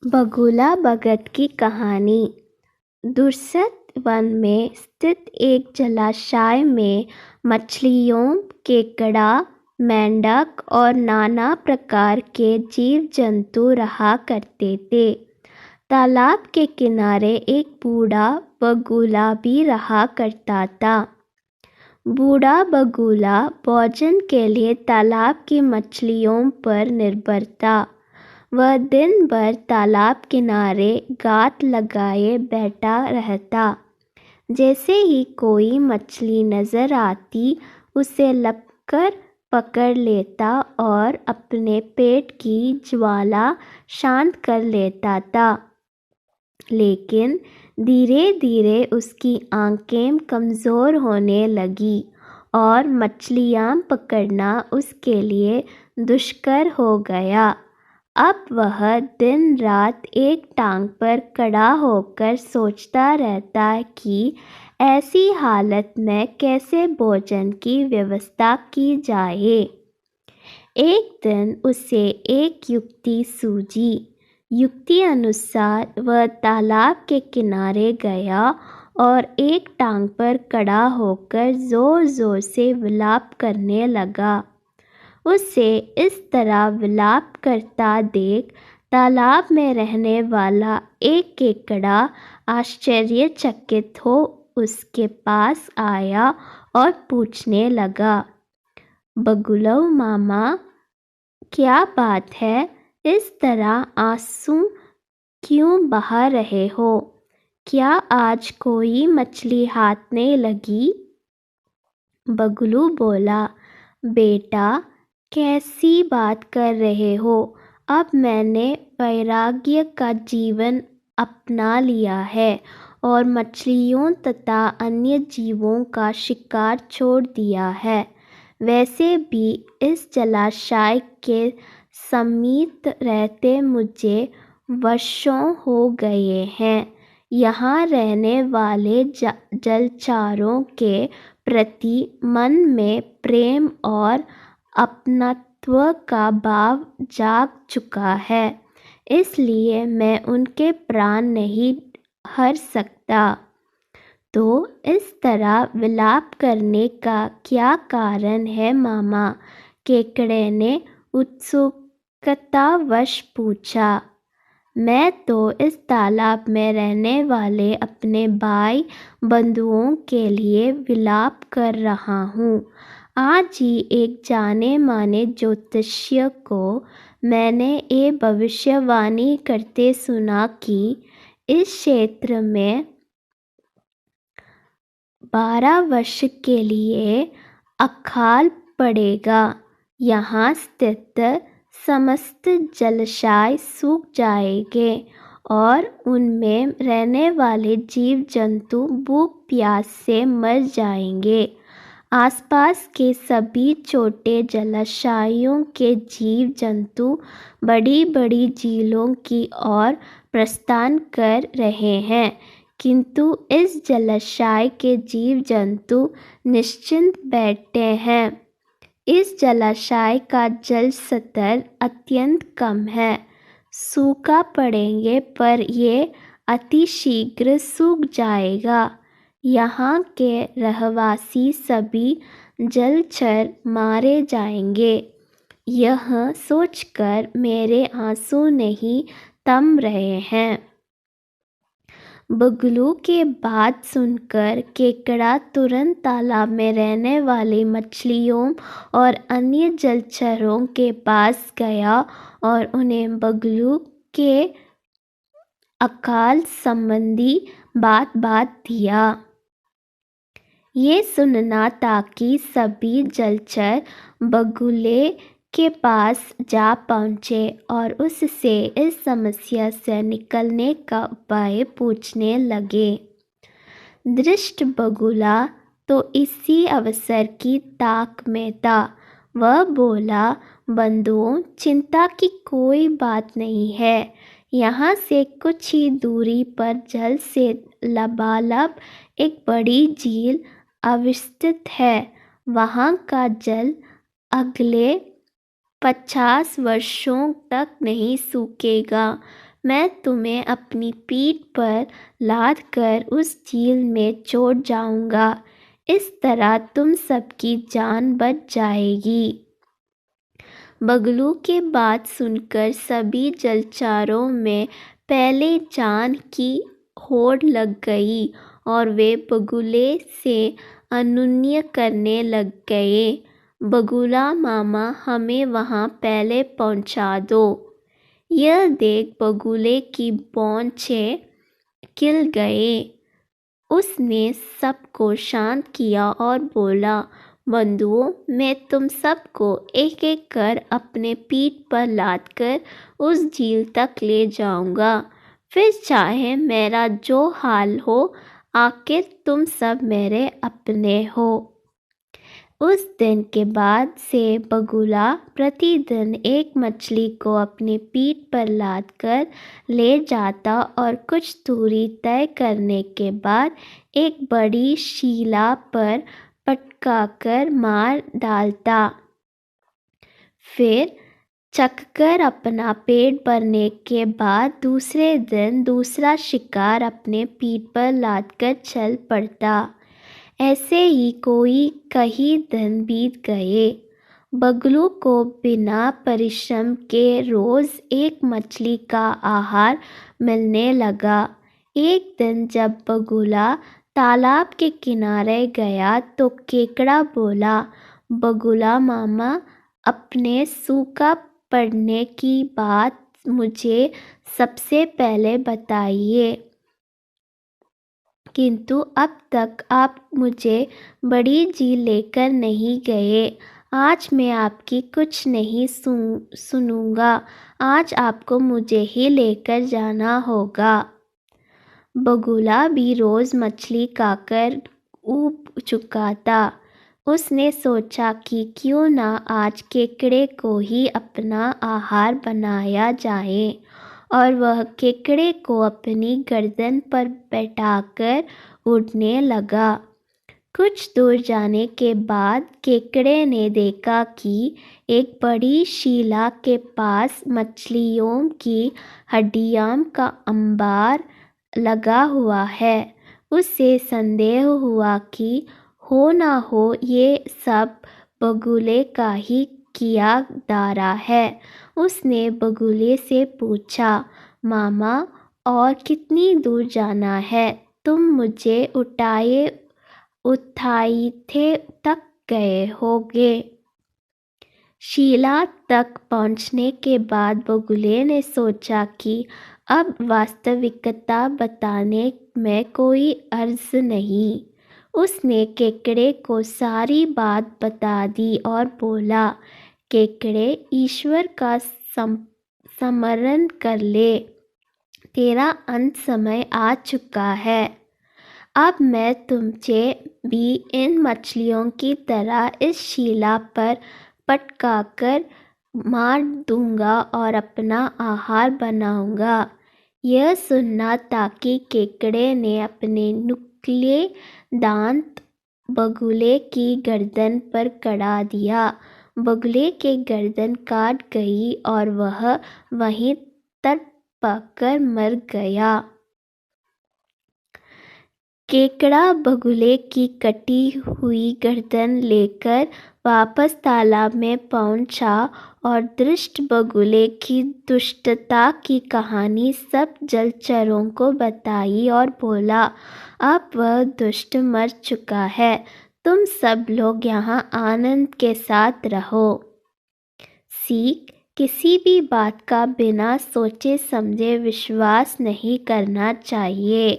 बगुला बगत की कहानी। दुर्सत वन में स्थित एक जलाशय में मछलियों, केकड़ा, मेंढक और नाना प्रकार के जीव जंतु रहा करते थे। तालाब के किनारे एक बूढ़ा बगुला भी रहा करता था। बूढ़ा बगुला भोजन के लिए तालाब की मछलियों पर निर्भर था। वह दिन भर तालाब किनारे गात लगाए बैठा रहता। जैसे ही कोई मछली नजर आती उसे लपकर पकड़ लेता और अपने पेट की ज्वाला शांत कर लेता था। लेकिन धीरे धीरे उसकी आंखें कमज़ोर होने लगी और मछलियाँ पकड़ना उसके लिए दुष्कर हो गया। अब वह दिन रात एक टांग पर खड़ा होकर सोचता रहता कि ऐसी हालत में कैसे भोजन की व्यवस्था की जाए। एक दिन उसे एक युक्ति सूझी। युक्ति अनुसार वह तालाब के किनारे गया और एक टांग पर खड़ा होकर जोर जोर से विलाप करने लगा। उसे इस तरह विलाप करता देख तालाब में रहने वाला एक केकड़ा आश्चर्यचकित हो उसके पास आया और पूछने लगा, बगुलो मामा, क्या बात है? इस तरह आंसू क्यों बहा रहे हो? क्या आज कोई मछली हाथ नहीं लगी? बगुलू बोला, बेटा, कैसी बात कर रहे हो? अब मैंने वैराग्य का जीवन अपना लिया है और मछलियों तथा अन्य जीवों का शिकार छोड़ दिया है। वैसे भी इस जलाशय के समीप रहते मुझे वर्षों हो गए हैं। यहाँ रहने वाले जलचरों के प्रति मन में प्रेम और अपनत्व का भाव जाग चुका है, इसलिए मैं उनके प्राण नहीं हर सकता। तो इस तरह विलाप करने का क्या कारण है मामा? केकड़े ने उत्सुकतावश पूछा। मैं तो इस तालाब में रहने वाले अपने भाई बंधुओं के लिए विलाप कर रहा हूँ। आज ही एक जाने माने ज्योतिष्य को मैंने ये भविष्यवाणी करते सुना कि इस क्षेत्र में 12 वर्ष के लिए अकाल पड़ेगा। यहाँ स्थित समस्त जलाशय सूख जाएंगे और उनमें रहने वाले जीव जंतु भूख प्यास से मर जाएंगे। आसपास के सभी छोटे जलाशयों के जीव जंतु बड़ी बड़ी झीलों की ओर प्रस्थान कर रहे हैं, किंतु इस जलाशय के जीव जंतु निश्चिंत बैठे हैं। इस जलाशय का जल स्तर अत्यंत कम है। सूखा पड़ेंगे पर ये अतिशीघ्र सूख जाएगा। यहाँ के रहवासी सभी जलचर मारे जाएंगे। यह सोचकर मेरे आंसू नहीं थम रहे हैं। बगुलू के बात सुनकर केकड़ा तुरंत तालाब में रहने वाली मछलियों और अन्य जलचरों के पास गया और उन्हें बगुलू के अकाल संबंधी बात दिया। ये सुनना था कि सभी जलचर बगुले के पास जा पहुँचे और उससे इस समस्या से निकलने का उपाय पूछने लगे। दृष्ट बगुला तो इसी अवसर की ताक में था। वह बोला, बंधुओं, चिंता की कोई बात नहीं है। यहाँ से कुछ ही दूरी पर जल से लबालब एक बड़ी झील अवस्थित है। वहाँ का जल अगले 50 वर्षों तक नहीं सूखेगा। मैं तुम्हें अपनी पीठ पर लाद कर उस झील में छोड़ जाऊंगा। इस तरह तुम सबकी जान बच जाएगी। बगलू की बात सुनकर सभी जलचरों में पहले जान की होड़ लग गई और वे बगुले से अनुनय करने लग गए। बगुला मामा, हमें वहाँ पहले पहुँचा दो। यह देख बगुले की बौछें खिल गए। उसने सबको शांत किया और बोला, बंधुओं, मैं तुम सबको एक एक कर अपने पीठ पर लादकर उस झील तक ले जाऊंगा। फिर चाहे मेरा जो हाल हो, आखिर तुम सब मेरे अपने हो। उस दिन के बाद से बगुला प्रतिदिन एक मछली को अपनी पीठ पर लादकर ले जाता और कुछ दूरी तय करने के बाद एक बड़ी शीला पर पटकाकर मार डालता। फिर चखकर अपना पेट भरने के बाद दूसरे दिन दूसरा शिकार अपने पीठ पर लादकर चल पड़ता। ऐसे ही कई दिन बीत गए। बगलू को बिना परिश्रम के रोज एक मछली का आहार मिलने लगा। एक दिन जब बगुला तालाब के किनारे गया तो केकड़ा बोला, बगुला मामा, अपने सूखा पड़ने की बात मुझे सबसे पहले बताइए, किंतु अब तक आप मुझे बड़ी झील लेकर नहीं गए। आज मैं आपकी कुछ नहीं सुनूंगा। आज आपको मुझे ही लेकर जाना होगा। बगुला भी रोज मछली खाकर ऊब चुका था। उसने सोचा कि क्यों ना आज केकड़े को ही अपना आहार बनाया जाए, और वह केकड़े को अपनी गर्दन पर बैठाकर उड़ने लगा। कुछ दूर जाने के बाद केकड़े ने देखा कि एक बड़ी शीला के पास मछलियों की हड्डियों का अंबार लगा हुआ है। उसे संदेह हुआ कि हो ना हो ये सब बगुले का ही किया दारा है। उसने बगुले से पूछा, मामा, और कितनी दूर जाना है? तुम मुझे उठाईथे तक गए होगे। शीला तक पहुंचने के बाद बगुले ने सोचा कि अब वास्तविकता बताने में कोई अर्ज नहीं। उसने केकड़े को सारी बात बता दी और बोला, केकड़े, ईश्वर का स्मरण कर ले, तेरा अंत समय आ चुका है। अब मैं तुझे भी इन मछलियों की तरह इस शीला पर पटकाकर मार दूंगा और अपना आहार बनाऊंगा। यह सुनना ताकि केकड़े ने अपने नुकीले दांत बगुले की गर्दन पर गड़ा दिया। बगुले की गर्दन काट गई और वह वहीं तड़पकर मर गया। केकड़ा बगुले की कटी हुई गर्दन लेकर वापस तालाब में पहुंचा और दुष्ट बगुले की दुष्टता की कहानी सब जलचरों को बताई और बोला, अब वह दुष्ट मर चुका है। तुम सब लोग यहाँ आनंद के साथ रहो। सीख, किसी भी बात का बिना सोचे समझे विश्वास नहीं करना चाहिए।